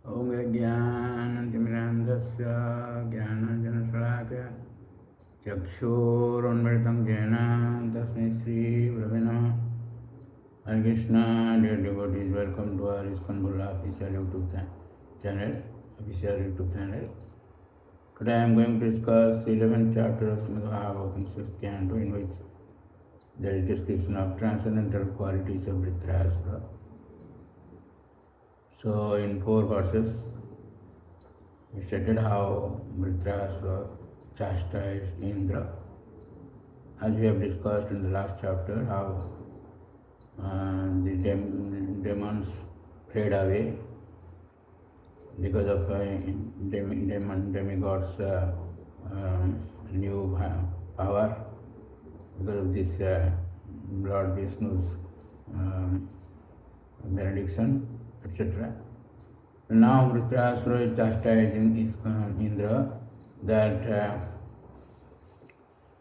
Om Jnanantimirandasya Jnananjanashalakaya Chakshurunmritam Jena Tasmai Shri Gurave Namah. Hare Krishna, dear devotees, welcome to our ISKCON official YouTube channel. Today I am going to discuss 11th chapter of Srimad Bhagavatam, 6th canto, in which there is description of transcendental qualities of Dhritarashtra. So, in 4 verses, we stated how Dhritarashtra chastised Indra. As we have discussed in the last chapter, how the demons fled away because of demigods' new power, because of this Lord Vishnu's benediction, etc. Now Dhritarashtra is chastising Indra that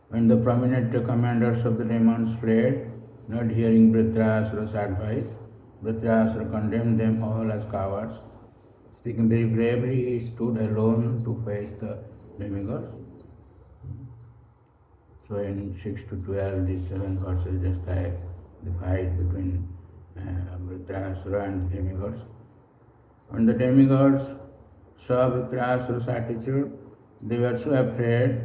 when the prominent commanders of the demons fled, not hearing Dhritarashtra's advice, Dhritarashtra condemned them all as cowards. Speaking very bravely, he stood alone to face the demigods. So in 6 to 12, these 7 verses describe the fight between Dhritarashtra and the demigods. When the demigods saw Dhritarashtra's attitude, they were so afraid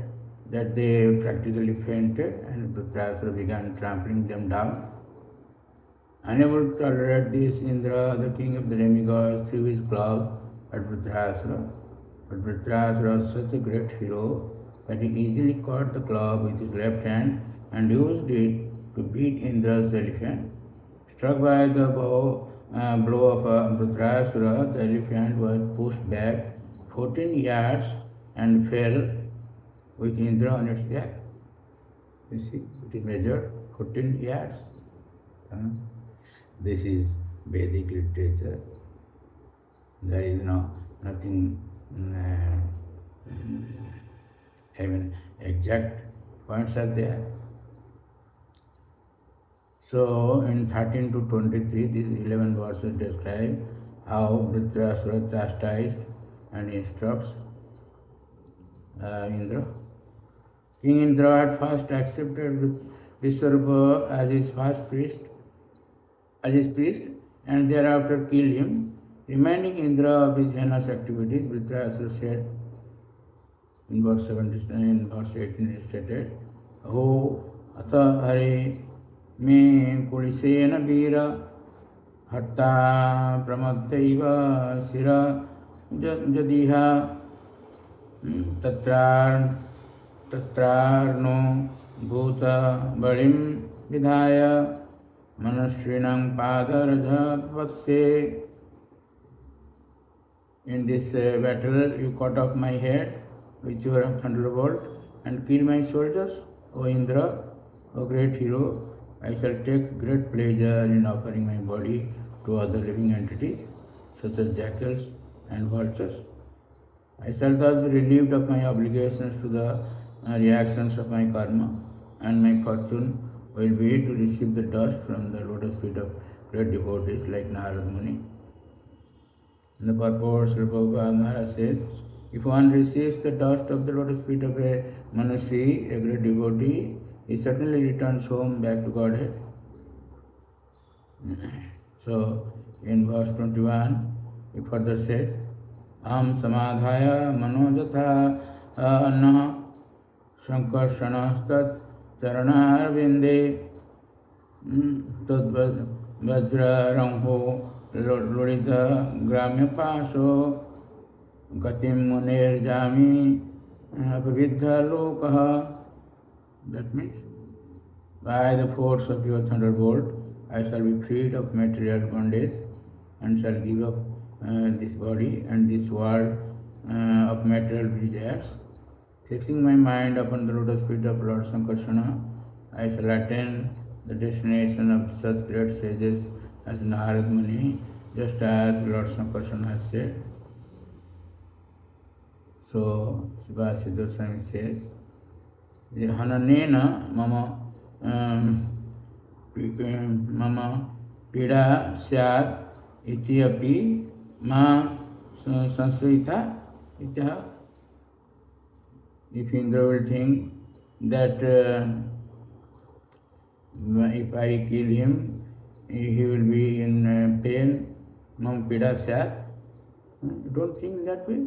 that they practically fainted, and Dhritarashtra began trampling them down. Unable to tolerate this, Indra, the king of the demigods, threw his club at Dhritarashtra. But Dhritarashtra was such a great hero that he easily caught the club with his left hand and used it to beat Indra's elephant. Struck by the blow of Dhritarashtra, the elephant was pushed back 14 yards and fell with Indra on its back. You see, it is measured 14 yards. This is Vedic literature. There is nothing even exact points are there. So in 13 to 23, these 11 verses describe how Dhritarashtra chastised and instructs Indra. King Indra at first accepted Vishwarupa as his priest, and thereafter killed him. Reminding Indra of his heinous activities, Dhritarashtra said in verse 17, verse 18 is stated, "Ho atha hare me kulisena vira hatta pramaddaiva sira jadiha tatrarno bhuta balim vidhaya manusrinam padaraja vatsye." In this battle, you cut off my head with your thunderbolt and kill my soldiers, O Indra, O great hero. I shall take great pleasure in offering my body to other living entities, such as jackals and vultures. I shall thus be relieved of my obligations to the reactions of my karma, and my fortune will be to receive the dust from the lotus feet of great devotees like Narad Muni. In the purport, Srila Prabhupada Maharaj says, if one receives the dust of the lotus feet of a Manushi, a great devotee, he certainly returns home back to Godhead. So, in verse 21, it further says, Aham samadhaya manojatha anah sankarsanastat charanar vinde tad vajra rangho lorita gramya paso gatim munir jami apavidha lokaha. That means, by the force of your thunderbolt, I shall be freed of material bondage and shall give up this body and this world of material desires. Fixing my mind upon the lotus feet of Lord Sankarsana, I shall attain the destination of such great sages as Narad Muni, just as Lord Sankarsana has said. So, Siddhartha Swami says, Hananena mama pida syat iti api ma Sansrita Itya. If Indra will think that if I kill him, he will be in pain, Mam Padaseva. Don't think that way.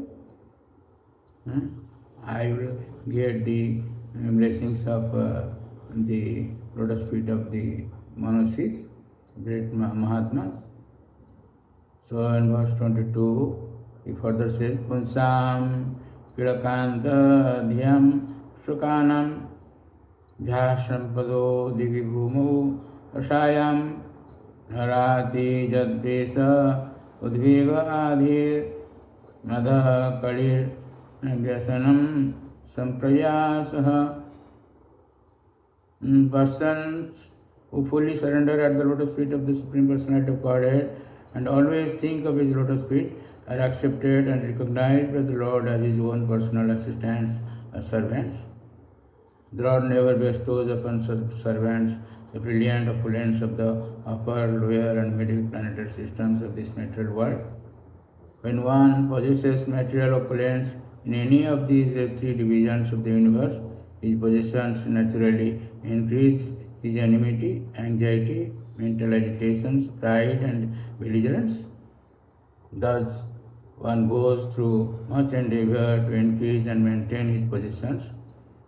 I will get the blessings of the lotus feet of the monasteries, great Mahatmas. So in verse 22, he further says, Punsam Kilakanta Dhyam Sukanam Jhasham Pado Divi Bhumu Asayam Narati Jadvesa Udviga Adhir Madha Kalir Vyasanam Samprayasaha. Persons who fully surrender at the lotus feet of the Supreme Personality of Godhead and always think of his lotus feet are accepted and recognized by the Lord as his own personal assistants or servants. The Lord never bestows upon servants the brilliant opulence of the upper, lower and middle planetary systems of this material world. When one possesses material opulence in any of these three divisions of the universe, his possessions naturally increase his enmity, anxiety, mental agitations, pride and belligerence. Thus, one goes through much endeavor to increase and maintain his possessions,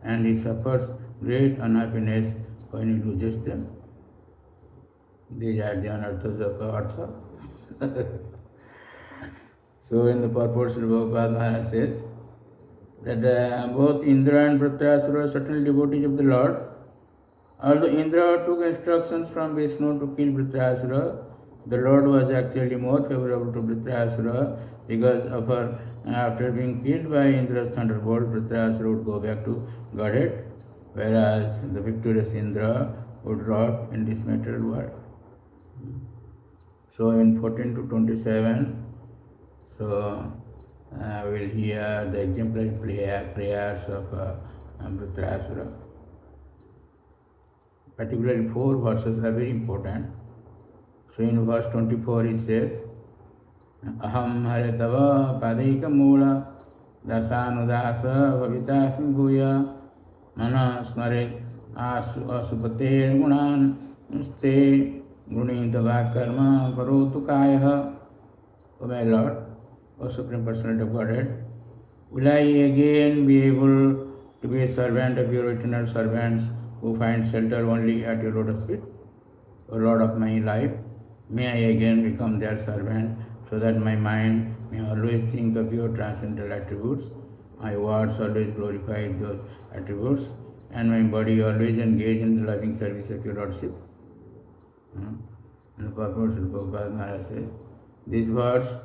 and he suffers great unhappiness when he loses them. These are the anarthas of Artha. So, in the purport, Sri Prabhupada Maharaj says that both Indra and Vritrasura are certainly devotees of the Lord. Although Indra took instructions from Vishnu to kill Vritrasura, the Lord was actually more favorable to Vritrasura because after being killed by Indra's thunderbolt, Vritrasura would go back to Godhead, whereas the victorious Indra would rot in this material world. So in 14 to 27, we'll hear the exemplary prayers of Vritrasura. Particularly 4 verses are very important. So in verse 24 he says, Aham haretava padika mula dasanudasa bhavitasmi bhuya mana smare asupate gunan ste gunintava karma karotu kaya. O my Lord, O Supreme Personality of Godhead, will I again be able to be a servant of your eternal servants who find shelter only at your lotus feet? O Lord of my life, may I again become their servant so that my mind may always think of your transcendental attributes, my words always glorify those attributes, and my body always engage in the loving service of your Lordship. And the purport of Prabhupada Maharaj says, this verse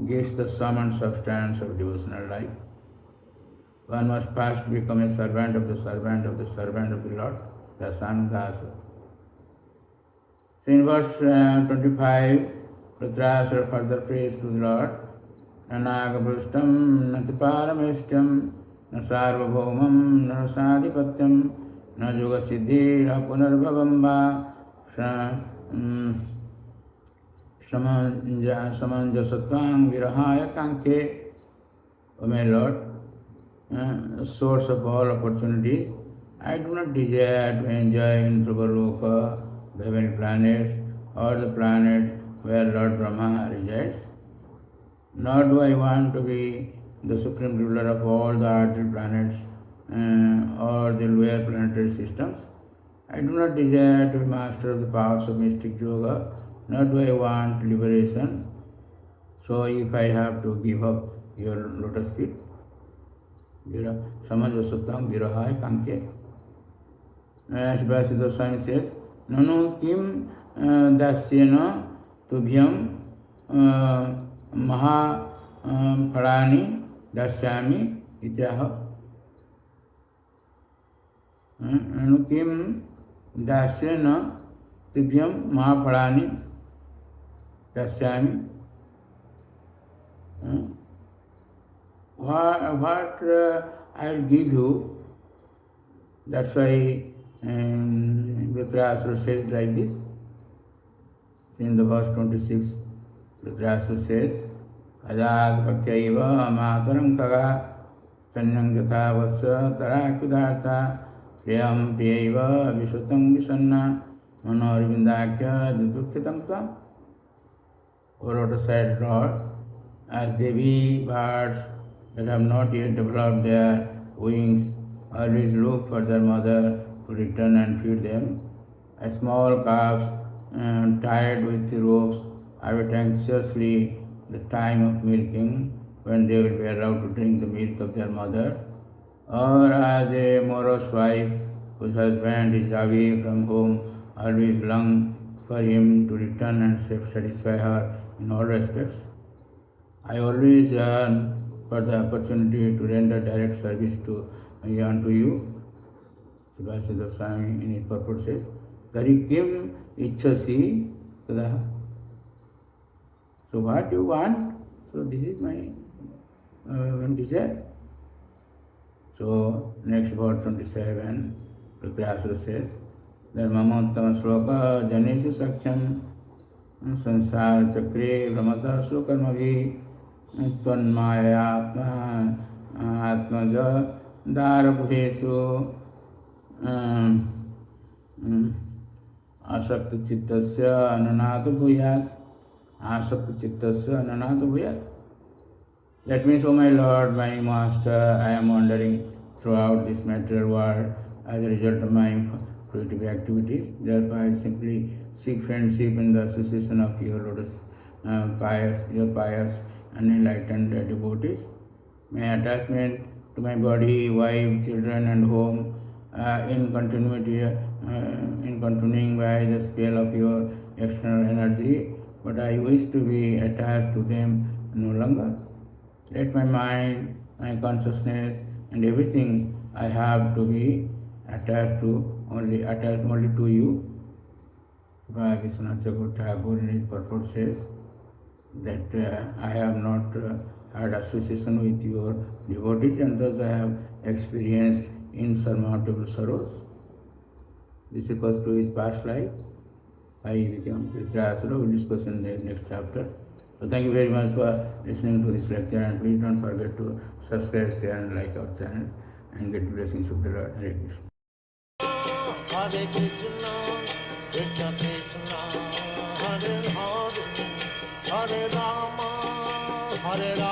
gives the sum and substance of devotional life. One must first become a servant of the servant of the servant of the Lord, Dasanudasa. So in verse 25, Vritrasura further prays to the Lord, Nanagabhustam natiparameshtam na sarvabhaumam na rasadhipatyam na yugasiddhi na punarbhavam va samanjasatvam virahaya kankhe. O my Lord, source of all opportunities, I do not desire to enjoy in Prabhuloka, the heavenly planets, or the planets where Lord Brahma resides. Nor do I want to be the supreme ruler of all the earthly planets or the lower planetary systems. I do not desire to be master of the powers of mystic yoga, nor do I want liberation. So if I have to give up your lotus feet, Samanjasattam virahaya kankhe. As Vasudha Swami says, Nanu kim dasyena tubhyam maha phalani dasyami ityaha. Nanu kim dasyena tubhyam maha phalani dasyami. What I'll give you, that's why Vritrasura says like this. In the verse 26, Vritrasura says, Ajat Pakyaiva Mataram Kaga Sanyam Gatha Vassa Tarakudata Priyam Priyaiva Visutam Visanna Manorvindakya Dudukhitam Tam. O Lotus said, Lord, as baby birds that have not yet developed their wings always look for their mother to return and feed them, as small calves tied with ropes await anxiously the time of milking when they will be allowed to drink the milk of their mother, or as a morose wife whose husband is away from home always long for him to return and satisfy her in all respects. I always yearn for the opportunity to render direct service unto you. Srila Swami in his purport says, Tari kim ichhasi tada. So what you want? So this is my desire. So next verse 27, Rudrasura says, Dharmamottama sloka janeshu sakhyam sansar chakre vramata slokarmavi tvanmaya atmaja darabheshu asakta chittasya ananata bhuyat. Asakta chittasya ananata bhuyat. That means, O my Lord, my Master, I am wandering throughout this material world as a result of my fruitive activities. Therefore, I simply seek friendship in the association of your lotus, pious and enlightened devotees. My attachment to my body, wife, children, and home, in continuing by the spell of your external energy, but I wish to be attached to them no longer. Let my mind, my consciousness, and everything I have to be attached only to you. Vishwanath Thakur in his purport says that I have not had association with your devotees, and thus I have experienced insurmountable sorrows. This refers to his past life. I became Dhritarashtra. We'll discuss in the next chapter. So thank you very much for listening to this lecture, and please don't forget to subscribe, share, and like our channel, and get blessings of the Lord. Hare Krishna. Hare Krishna, Krishna Krishna, Hare Hare, Hare Rama, Hare Rama.